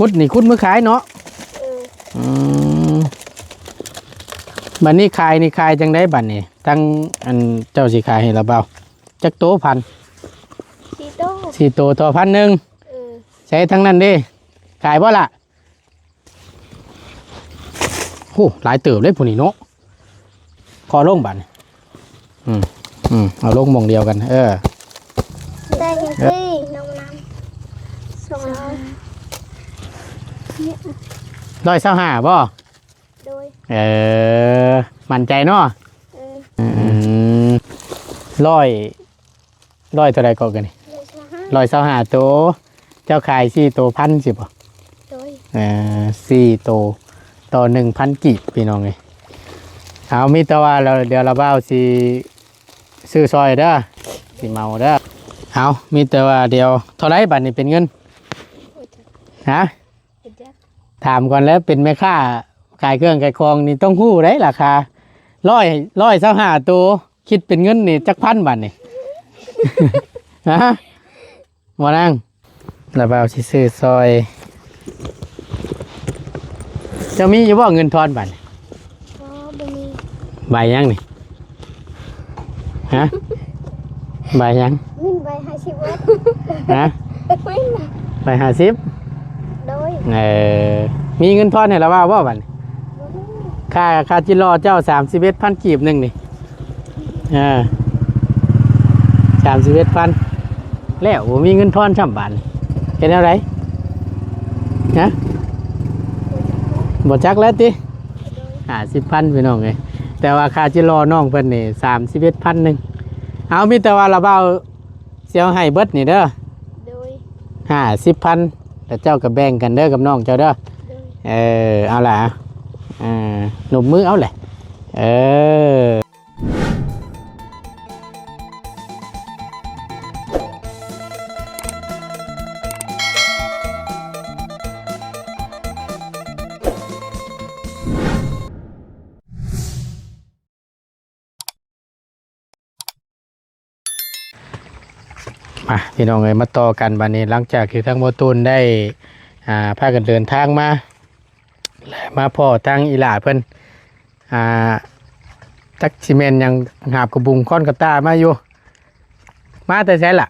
คุดนี่คุดมือขายเนาะบัดนี้ขายนี่ขายจังได้บัดนี่ตั้งอันเจ้าสิขายให้เราเบาจักโตพันสี่โตต่อ1,000ใช้ทั้งนั้นเด้ขายบ่ล่ะโอ้หลายเติบเลยผู้นี้เนาะขอลงบัดนี่เอาลงหม่องเดียวกันได้ยังสิน้องน้ำส่งร้อยเศร้าห้าบ่โดยมั่นใจเนาะร้อยเท่าไรก็กันนี่125ตัวเจ้าขาย4ตัว1,000สิบ่โดย4ตัวต่อ 1,000 กีบพี่น้องเลยเอามีแต่ว่าเราเดี๋ยวเราเบ้าสิซื้อซอยเด้อสิเมาเด้อเอามีแต่ว่าเดี๋ยวเท่าไรบัตรนี่เป็นเงินฮะถามก่อนแล้วเป็นแม่ค้าขายเครื่องขายของนี่ต้องหู้ได้ราคา125ตัวคิดเป็นเงินนี่จักพันบาทนี่ ฮะมานั่งเราเบ้าสิซื้อซอยจะมีอยู่บ่เงินทอนบัตรใบยังนี่ฮะใบยังมินใบ50วัตฮะใบ50โดยมีเงินทอนให้เราว่าบ่บัดค่าจิรอเจ้า31,000กีบนึงนี่31,000แล้วบ่มีเงินทอนช่ำบาทเป็นอะไรฮะบ่จักแล้วติ50,000พี่น้องเอ้ยแต่ว่าค่าจิรอน้องเพิ่นนี่31,000นึงเอามีแต่ว่าเราเบาเสียวให้เบิดนี่เด้อโดย50,000แต่เจ้าก็แบ่งกันเด้อกับน้องเจ้าเด้อเอาล่ะหนุ่มมือเอาแหละมาพี่น้องเอ้ยมาต่อกันบัดนี้หลังจากที่ทั้งโมตูนได้พากันเดินทางมาและมาพ่อทางอีหลาเพิ่นจักซีเมนยังหาบกระบุงค้อนกระตามาอยู่มาแต่ใช่ล่ะ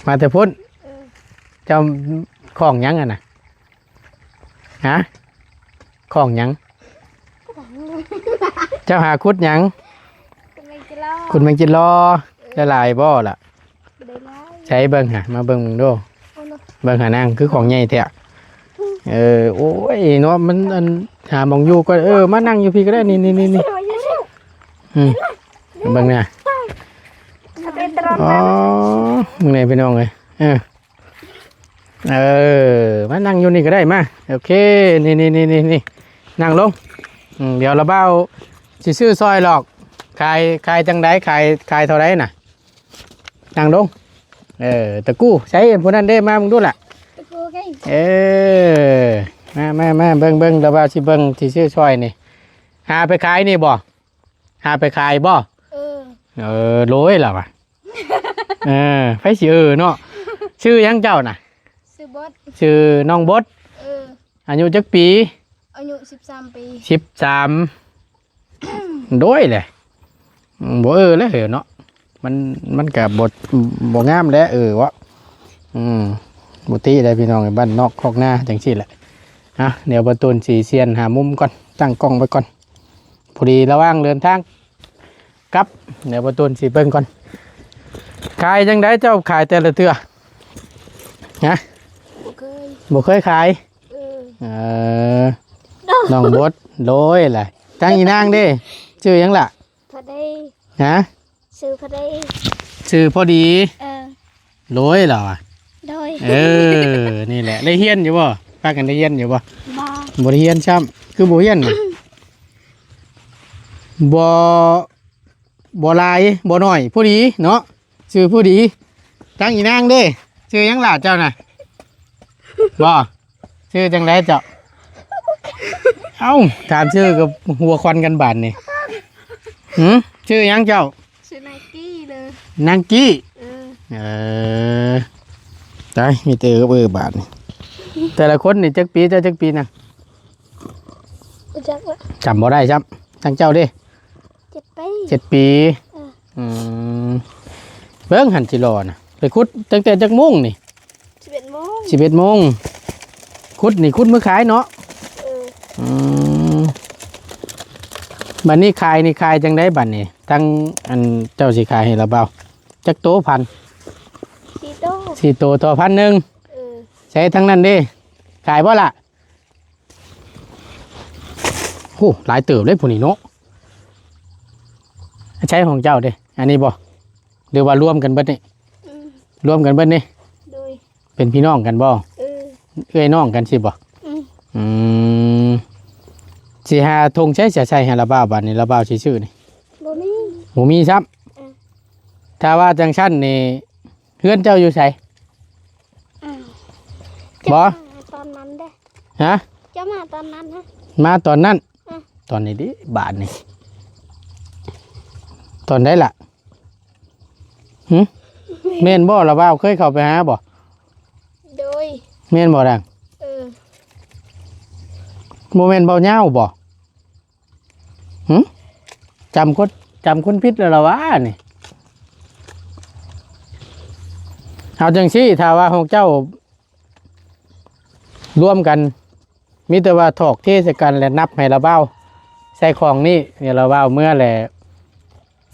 มาแต่พุ่นเจ้าของยังอ่ะนะฮะของยังเจ้าหาคุดยังคุณแมงจิรอได้ลายบ่ล่ะใช้เบิ้งหะมาเบิ้งดูเบิ้งหานั่งคือของใหญ่แท้โอ้ยเนาะมันหามองอยู่ก็มานั่งอยู่พี่ก็ได้นี่เบิ้งเนี่ยอ๋อมึงไหนไปน้องเลยมานั่งอยู่นี่ก็ได้มาโอเคนี่นั่งลงเดี๋ยวเราเบ้าสิซื้อซอยหรอกขายจังไดขายเท่าไรน่ะนั่งลงตะกู้ใช้พวกนั้นได้มามึงดูล่ะมาเบิ้งเราเบ้าสิเบิ้งสิซื้อซอยนี่หาไปขายนี่บ่หาไปขายบ่โรยล่ะวะไฟสิเนาะชื่อยังเจ้าน่ะชื่อบดชื่อน้องบดอายุจักปีอายุ13 ปี13โดยเลยบ่แล้วเนาะมันกับ่งามแล้ววะบุตรีได้พี่น้องบ้านนอกคอกหน้าจังซี่แหละเดี๋ยวประตูสีเซียนหามุมก่อนตั้งกล้องไว้ก่อนพอดีระว่างเดินทางกลับเดี๋ยวประตูสีเบิ่งก่อนขายจังได้เจ้าขายแต่ละเทื่อฮะบ่เคยขายน้องบดโดยแหละตั้งอีนางดิชื่อยังล่ะพอดีฮะชื่อพอดีชื่อพอดีโดยเหรอโดยนี่แหละได้เฮียนอยู่บ่พากันได้เฮียนอยู่บ่บ่ได้เฮียนช้ำคือบ่เฮียนบ่ลายบ่น้อยผู้ดีเนาะชื่อผู้ดีตั้งอีนางดิชื่อยังล่ะเจ้าน่ะบ่ชื่อจังไรเจ้าเอ้าถามชื่อกับหัวควันกันบาดนี่ชื่อยังเจ้าชื่อนางกี้เลยนางกี้ตายมีเตอกับบาดนี่ แต่ละคนนี่จักปีเจ้าจักปีนะ รู้จักว่า จำบ่ได้ครับทั้งเจ้าเด้ 7 ปี 7 ปีอืมเบิ่งหันจิรอนะไปขุดตั้งแต่จักโมงนี่ 11 โมง 11 โมงขุดนี่ขุดมื้อขายเนาะ เออ อืมบัดนี้ขายนี่ขายจังได๋บัดนี้ทั้งอันเจ้าสิขายให้ละเบาจักโตพัน 4 โต 4 โตต่อ1,000 เออ ใช้ทั้งนั้นเด้ขายบ่ล่ะโหหลายเติบเลยผู้นี้เนาะใช้ของเจ้าเด้อันนี้บ่หรือว่ารวมกันเบิดนี่ อืม รวมกันเบิดนี่ โดย เป็นพี่น้องกันบ่ เออ เอ้ยน้องกันสิบ่ อืม อืมสิหาธงใช้เสียใช้ให้ละบ่าวบัดนี้ละบ่าวสิชื่อนี่ บ่มี บ่มีซ้ำ อืม ถ้าว่าจังซั่นนี่เฮือนเจ้าอยู่ไส อ้าว บ่ จะมาตอนนั้นเด้ ฮะ จะมาตอนนั้นฮะ มาตอนนั้น อืม ตอนนี้ดิบาทนี่ตอนได้ล่ะหึแม่นบ่ละบ่าวเคยเข้าไปหาบ่ โดย แม่นบ่ดัง เออ บ่แม่นเบาเหย้าบ่หึจำคนผิดแล้วล่ะวะนี่เอาจังซี่ถ้าว่าของเจ้ารวมกันมีแต่ว่าถอกเทศกันและนับให้ละเบ้าใส่ของนี่เนี่ยละเบ้าเมื่อแหละ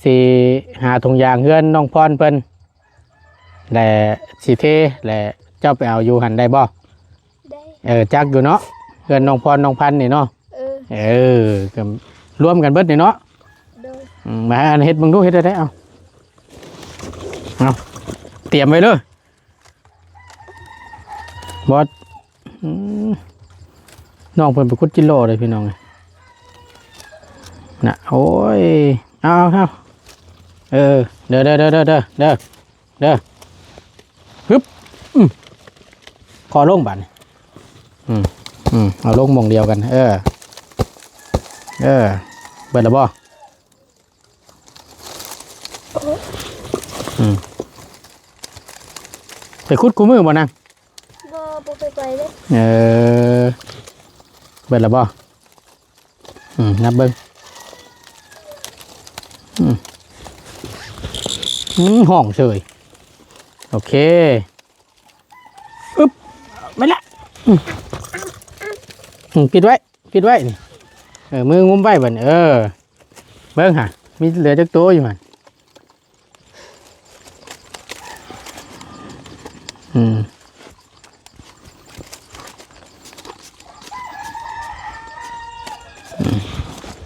สิหาถุงยางเฮือนน้องพรเพิ่นและสิเทและเจ้าไปเอาอยู่หันได้บ่ ได้ จักอยู่เนาะเฮือนน้องพรน้องพันธุ์นี่เนาะ เออ ก็รวมกันเบิดนี่เนาะ โดย มาอันเฮ็ดมึงดูเฮ็ดได้เอาเตรียมไว้เลยบอสน้องเพิ่นไปคุดจิโร่เลยพี่น้องน่ะโอ้ยเอาเด้อฮึบขอลงบัดนี่เอาลงหม่องเดียวกันเบิดแล้วบ่ไปคุดกูมือบ่นาง บ่ไปเด้ เบิดแล้วบ่นับเบิ่งห้องเฉยโอเคอึ๊บไม่ละปิดไว้นี่มืองุ้มไว้บ่เนี่ยเบิ่งหะมีเหลือจักตัวอยู่หั่น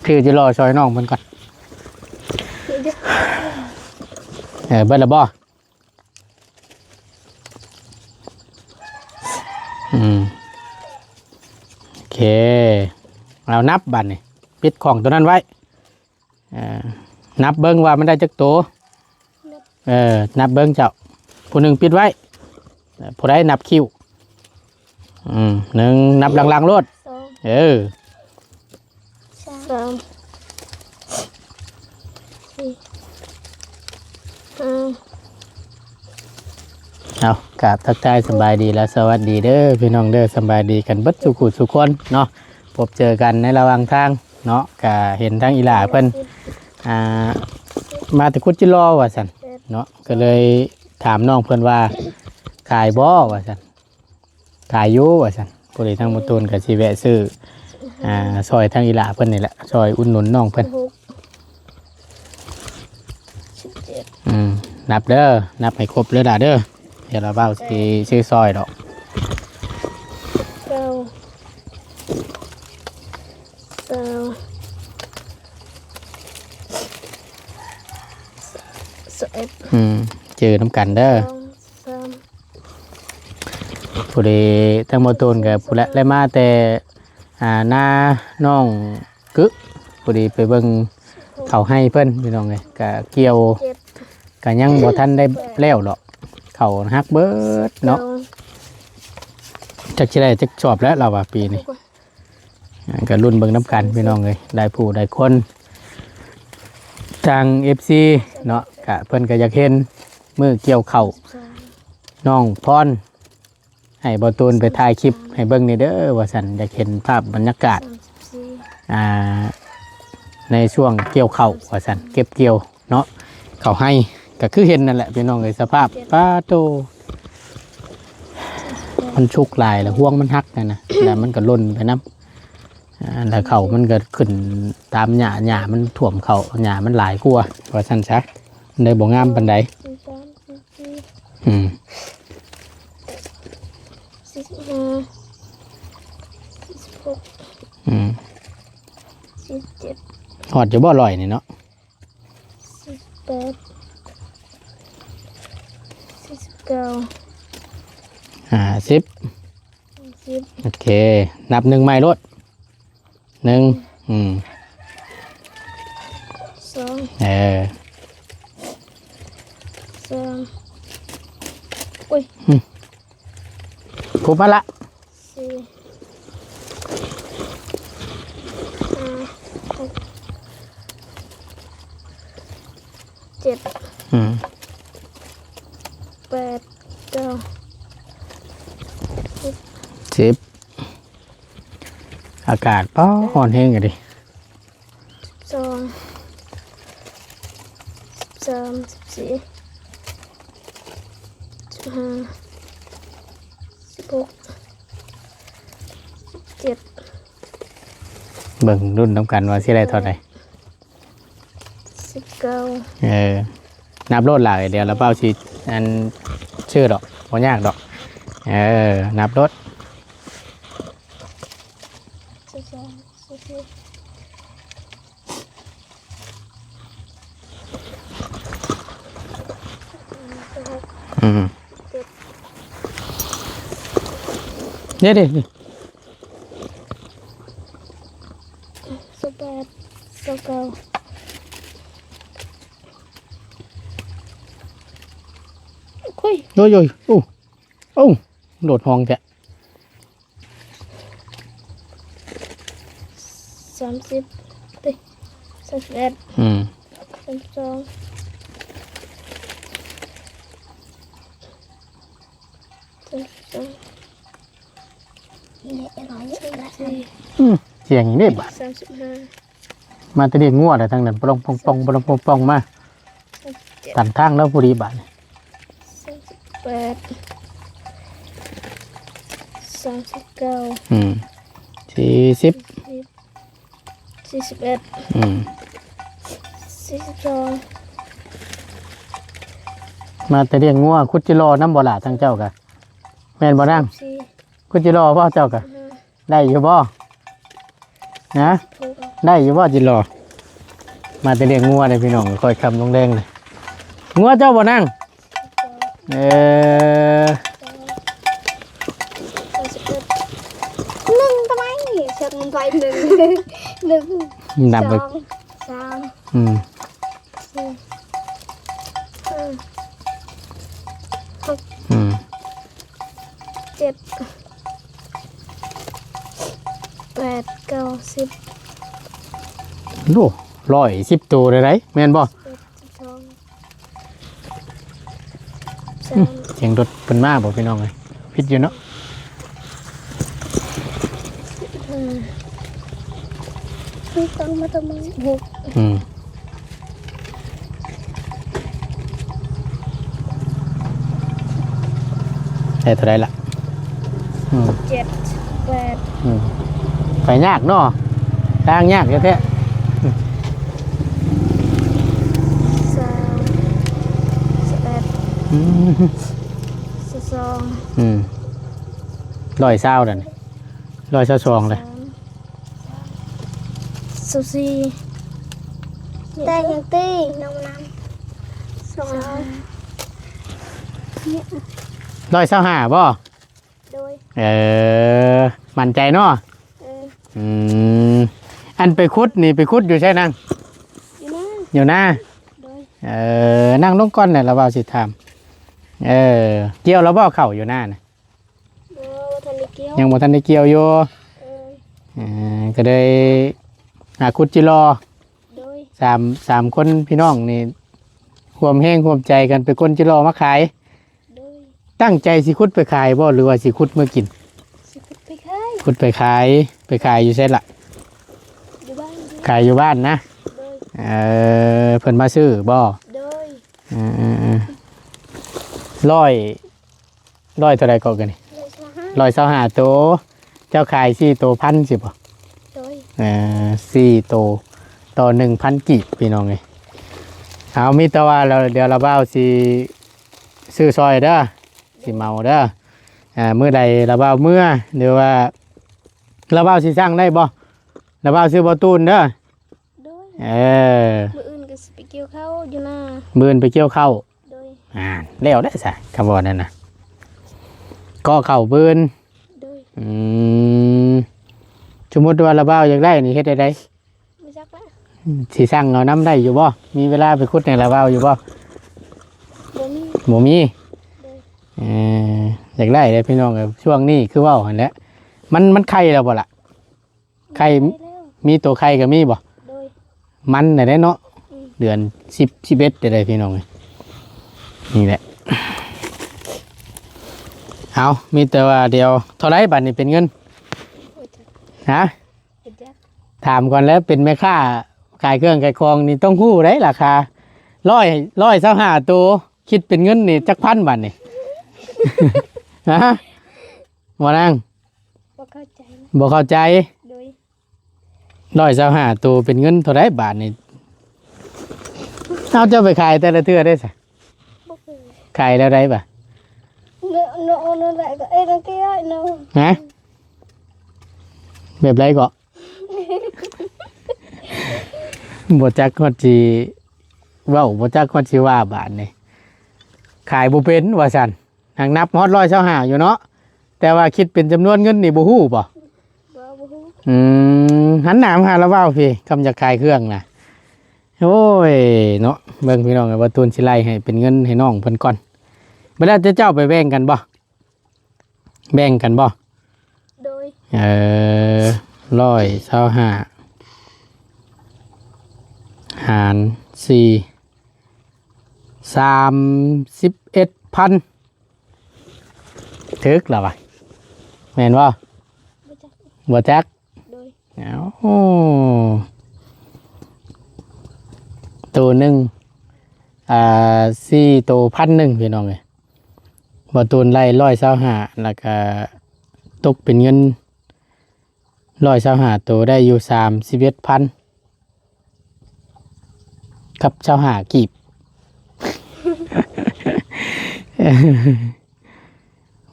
คือจะรอซอยน้องเพิ่นก่อนเบิดแล้วบ่โอเคเรานับบัดนี่ปิดของตัวนั้นไว้นับเบิ่งว่ามันได้จักตัวนับเบิ่งเจ้าผู้หนึ่งปิดไว้ผู้ใดนับคิวหนึ่งนับหลังๆรถ2 3 4 เอากราบทักทายสบายดีและสวัสดีเด้อพี่น้องเด้อสบายดีกันเบิดสุขุสุขคนเนาะพบเจอกันในระหว่างทางเนาะก็เห็นทั้งอีหล่าเพิ่นมาแต่คุดจิรอว่าซั่นเนาะก็เลยถามน้องเพิ่นว่าขายบ่ว่าซั่นขายอยู่ว่าซั่นผู้ใดทางบ่ตูนก็สิแวะซื้อซอยทางอีหล่าเพิ่นนี่แหละซอยอุดหนุนน้องเพิ่นนับเด้อนับให้ครบเลยล่ะเด้อเดี๋ยวเราเบ้าสิซื้อซอยดอกเจอน้ำกันเด้อผู้ใดทั้งหมดตูนกับผู้ละและมาแต่หน้าน้องกึผู้ใดไปเบิ่งเขาให้เพิ่นพี่น้องเลยกะเกี่ยวกะยังบ่ทันได้แล้วดอกเขาฮักเบิดเนาะจักสิได้จักชอบแล้วเราว่าปีนี้ก็รุ่นเบิ่งน้ำกันพี่น้องเลยได้ผู้ได้คนทาง FC เนาะกะเพิ่นก็อยากเห็นมือเกี่ยวเข่าน้องพร ให้บ่ตูนไปถ่ายคลิปให้เบิ่งนี่เด้อว่าซั่นอยากเห็นภาพบรรยากาศ 34 อ่าในช่วงเกี่ยวข้าวว่าซั่นเก็บเกี่ยวเนาะเขาให้ก็คือเห็นนั่นแหละพี่น้องเอ้ยสภาพป้าโตมันชุกลายแล้วห่วงมันหักนะแล้วมันก็ล่นไปน้ำแล้วเขามันก็ขึ้นตามหญ้ามันท่วมเขาหญ้ามันหลายกว่าว่าซั่นซะมันได้บ่งามปานใด 43 อืม 44 45 46 อืม 47 ฮอดจะบ่ลอยนี่เนาะ 48 49 50 50 โอเค นับ1ไม้รถ1อืม 2 เออ 3อุ้ย ครบมาละ 4 5 6 7 อืม 8 9 10อากาศป้อฮ้อนแฮงอะดิ 12 13 14 15 16 17 เบิ่งรุ่นนำกันว่าสิได้เท่าใด 19 นับโลดหลายเดี๋ยวเราเป้าสิอันชื่อดอกบ่ยากดอกนับรถ อืมเดี๋ยวดิ คุย โยโย่โอ้โอ้โดดห้องแกะ 30ติ31 อืม 32 33 เสียงอย่างนี้บาด 35 มาแตะเดียงงัวแต่ทางนั้นปลองปองปองปลองปองปองมาตันทางแล้วพอดีบาด 38 39 อืม40 41 อืม 42 มาแตะเดียงงัวคุดจิรอน้ำบ่หลาทางเจ้ากะแม่นบ่นั่ง 4 คุดจิรอพ่อเจ้ากะได้อยู่บ่นะได้อยู่บ่จิรอมาแตะเดียงงัวเลยพี่น้องคอยคำลงแดงเลยงัวเจ้าบ่นั่งหนึ่งทำไมเช็คมันไปหนึ่งหนึ่ง นับ ส ไป องสาม อืม สี่ห้าหก อืม เจ็ดแปดเก้าสิบ ดู110ตัวเลยไรแม่นบ่ 12 เสียงรถเป็นมากบ่พี่น้องเลยพิดอยู่เนาะ ต้องมาทำไมหก อืมได้เท่าไรล่ะอืม เจ็ดแปด อืมไปยากเนาะทางยากแท้ สามสิบเอ็ด ๆอืม สิบสอง อืม120นั่น122เลย สิบสี่ได้ยังตีน้องน้ำสอง125บ่ โดย มั่นใจเนาะ อืมอันไปคุดนี่ไปคุดอยู่ใช่นั่ง อยู่นะ อยู่หน้า โดย นั่งลงก้อนเนี่ยเราเบาสิทำเกี่ยวเราเบาเข่าอยู่หน้านะ วัฒนเกี้ยว ยังบ่ทันได้เกี่ยวอยู่ ก็เลยคุดจิรอ โดย สามคนพี่น้องนี่ความแห้งความใจกันไปก้นจิรอมาขาย โดย ตั้งใจสิขุดไปขายบ่หรือว่าสิขุดเมื่อกิน สิไปขาย ขุดไปขายอยู่เส้นละ อยู่บ้าน ขายอยู่บ้านนะ โดย เพิ่นมาซื้อบ่ โดย ร้อยเท่าไรก็กันนี่ เลยสหะ 125ตัวเจ้าขาย4ตัวพันสิบ่ โดย 4ตัวต่อ 1,000 กีบพี่น้องเอ้ยเอามีแต่ว่าเดี๋ยวเราบ่าวสิซื้อซอยเด้อสิเมาเด้อมื้อใดเราบ่าวเมื่อหรือว่าเราบ่าวสิสร้างได้บ่เราบ่าวซื้อบ่ตูนเด้อ โดย มื้อ มื้ออื่นก็สิไปเกี่ยวข้าวอยู่นา อื่นไปเกี่ยวข้าว โดย แล้วได้ซะคำว่านั่นน่ะก็เข้าบื้น โดย สมมุติว่าเราบ่าวอยากได้นี่เฮ็ดได้ได ไม่จักละ สิสั่งเอาน้ำได้อยู่บ่มีเวลาไปขุดในเราบ่าวอยู่บ่ บ่มี บ่มี โดย อยากได้เลยพี่น้องเอ้ยช่วงนี้คือเว้าหั่นแหละมันไข่แล้วบ่ล่ะไข่ ได้แล้ว มีตัวไข่ก็มีบ่ โดย มันได้เนาะ อืม เดือน10 11ได้พี่น้องเอ้ยนี่แหละเอามีแต่ว่าเดียวเท่าไรบัดนี้เป็นเงิน โอ้ยจัก ฮะ เป็นจัก ถามก่อนแล้วเป็นแม่ค้าขายเครื่องขายของนี่ต้องฮู้ได้ราคา125ตัวคิดเป็นเงินนี่จักพันบาทนี่ ฮะบ่นาง บ่เข้าใจนะ บ่เข้าใจ โดย 125ตัวเป็นเงินเท่าไรบาทนี่เอาเจ้าไปขายแต่ละเทื่อได้ซะ บ่เคย ขายแล้วได้ป่ะ no lại cái ấy đằng kia ấy no ฮะแบบไรก็ บ่จักฮอดสิเว้าบ่จักฮอดสิว่าบาทนี่ขายบ่เป็นว่าซั่นหางนับฮอด125อยู่เนาะแต่ว่าคิดเป็นจำนวนเงินนี่บ่ฮู้บ่ บ่ฮู้ หันหน้ามาหาละเว้าพี่คำจะขายเครื่องน่ะโอ้ยเนาะเบิ่งพี่น้องว่าตูนสิไล่ให้เป็นเงินให้น้องเพิ่นก่อนบ่ได้จะเจ้าไปแบ่งกันบ่แบ่งกันบ่ đôi 125หาร4 31,000ถึกแล้ววะแม่นบ่ บ่จัก บ่จัก đôi เอาตัวหนึ่ง4ตัว1,000พี่น้องเอ้ยบ่ตูนไล่125แล้วก็ตกเป็นเงิน125ตัวได้อยู่31,000กับ25กีบ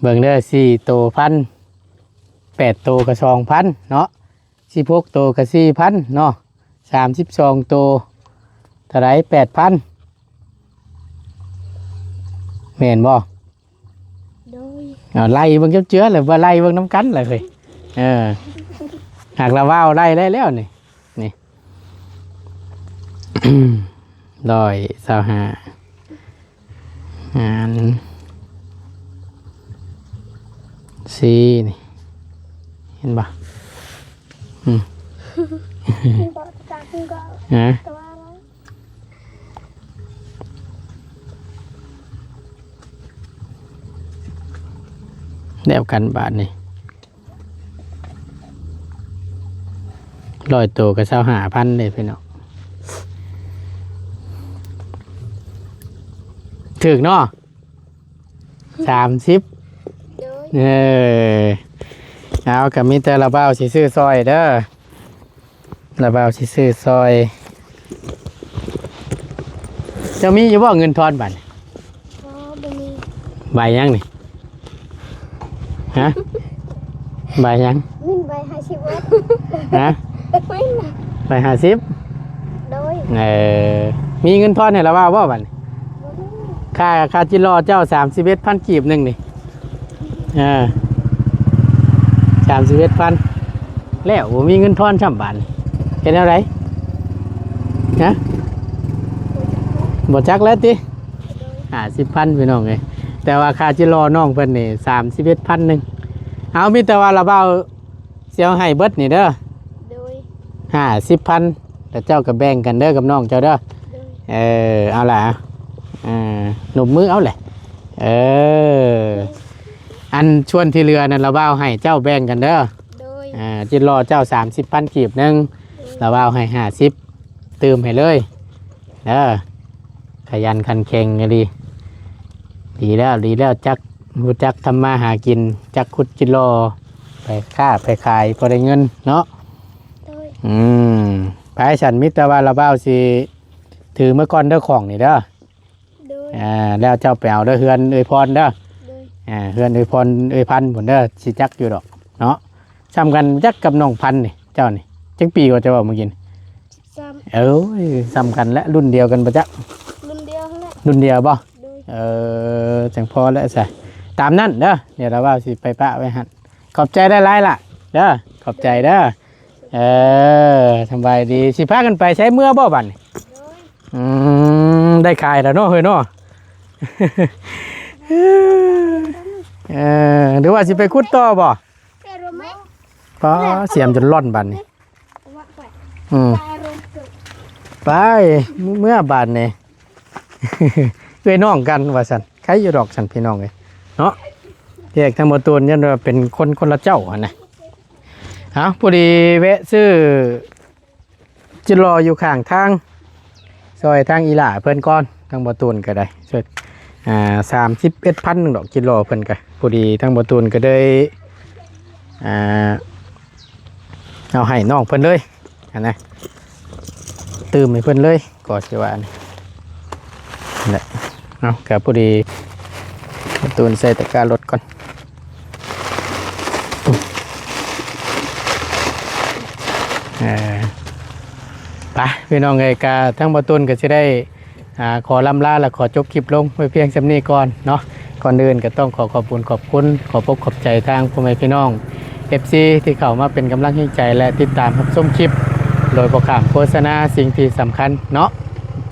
เบิ่งเด้อ4ตัว1,000 8ตัวก็2,000เนาะ16ตัวก็4,000เนาะ32ตัวเท่าไหร่ 8,000 แม่นบ่ đôi เอาไล่เบิ่งเจื้อๆเลยว่าไล่เบิ่งน้ำกันเลยเฮ้ยหากเราว่าวไล่ได้แล้วนี่นี่ 125หาร4นี่เห็นบ่ bỏ ta không có ฮะ tao đó เดียวกันบาทนี่100ตัวก็25,000เลยพี่น้องถึกเนาะ30 đôi เอากับมิเตอร์ระเบ้าสิซื้อซอยเด้อระเบ้าสิซื้อซอยเจะมีอยู่บ่เงินทอนบัตร có bên đi ใบยังนี่ฮะใบยัง mình vay 20 vết ฮะ mình ใบ50 đôi มีเงินทอนให้ระเบ้าบ่บัตรค่าจิรอเจ้า31,000กีบหนึงนี่31,000แล้วบ่มีเงินทอนช่ำบาทเป็นอะไรฮะบ่จักแล้วติ 50,000พี่น้องเอ้ยแต่ว่าค่าจิรอน้องเพิ่นนี่31,000นึงเอามีแต่ว่าระเบ้าเสียวให้เบิดนี่เด้อ đôi 50,000แต่เจ้าก็แบ่งกันเด้อกับน้องเจ้าเด้อ đôi เอาล่ะหนุบมือเอาแหละ เอออันชวนที่เรือนั่นเราเบ้าให้เจ้าแบ่งกันเด้อ โดย จิรอเจ้า30,000กีบหนึงเราเบ้าให้50เติมให้เลยเด้อขยันขันแข็งไงดีแล้วจักรู้จักทำมาหากินจักขุดจิรอไปค้าไปขายพอได้เงินเนาะ โดย ไปฉันมิตรว่าเราเบ้าสิถือเมื่อก่อนเด้อของนี่เด้อ โดย แล้วเจ้าไปเอาเด้อเฮือนเอ้ยพรเด้อ โดย เฮือนเอ้ยพรเอ้ยพันธุ์ผลเด้อสิจักอยู่ดอกเนาะซ้ำกันจักกับน้องพันธุ์นี่เจ้านี่จังปีกว่าจะบอกเมื่อกี้นี่ ซ้ เอ้ยซ้ำกันและรุ่นเดียวกันปะจ๊ะ ำรุ่นเดียวนั่นแหละ รุ่นเดียวบ่ โดย จังพอแล้วใส่ตามนั้นเด้อเดี๋ยวเราว่าสิไปปะไว้หั่นขอบใจได้หลายล่ะเด้อขอบใจเด้อสบายดีสิพากันไปใช้เมื่อบ่บัดนี่ โดย ได้ขายแล้วเนาะเฮ้ยเนาะ หรือว่าสิไปขุดต่อบ่ ไปรวมไหม ป้าเสียมจนร่อนบัดนี่ ว่าไป อืม ไปรวมเกือบ ไปเมื่อบาดนี่ เอ้ยน้องกันว่าซั่นใครอยู่ดอกซั่นพี่น้องเอ้ยเนาะแยกทั้งหมดตัวนี่ว่าเป็นคนละเจ้าหั่นน่ะพอดีแวะซื้อจิรออยู่ข้างทางซอยทางอีหล่าเพิ่นก่อนทางบ่ตูนก็ได้ช่วย31,000ดอกจิรอเพิ่นก็พอดีทางบ่ตูนก็ได้เอาให้น้องเพิ่นเลยหั่นนะตื่มให้เพิ่นเลยก็สิว่านี่นั่นแหละเอาก็พอดีบ่ตูนใส่ตะกร้ารถก่อนไปพี่น้องเอ้ยกาทั้งบ่ตูนก็สิได้ขอลำลาและขอจบคลิปลงไว้เพียงสำนี้ก่อนเนาะก่อนอื่นก็ต้องขอบคุณขอบพบใจทางพ่อแม่พี่น้อง FC ที่เข้ามาเป็นกำลังใจและติดตามรับชมคลิปโดยบ่ข้ามโฆษณาสิ่งที่สำคัญเนาะ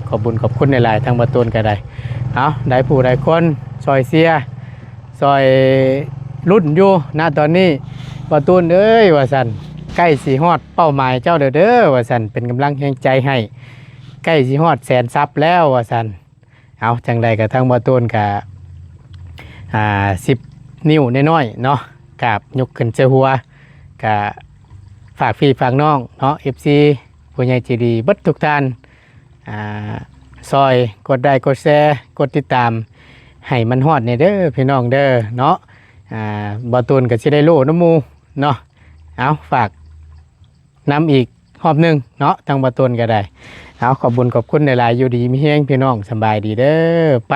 ขอบคุณในหลายๆทางบ่ตูนก็ได้เอาได้ผู้ใดคนซอยเสียซอยรุ่นอยู่ณตอนนี้บ่ตูนเอ้ยว่าซั่นใกล้สิฮอดเป้าหมายเจ้าเด้อว่าซั่นเป็นกำลังใจให้ใกล้สิฮอด100,000 ซับแล้วว่าซั่นเอาจังใดก็ทางบ่ตูนก็10 นิ้วน้อยๆเนาะกราบยกขึ้นเสื้อหัวก็ฝากพี่ฝากน้องเนาะ FC ผู้ใหญ่ใจดีเบิดทุกท่านซอยกดไลค์กดแชร์กดติดตามให้มันฮอดในเด้อพี่น้องเด้อเนาะบ่ตูนก็สิได้โลน้ำหมู่เนาะเอาฝากน้ำอีกรอบหนึงเนาะทางบ่ตูนก็ได้เอาขอบคุณในหลายๆอยู่ดีมีแฮงพี่น้องสบายดีเด้อไป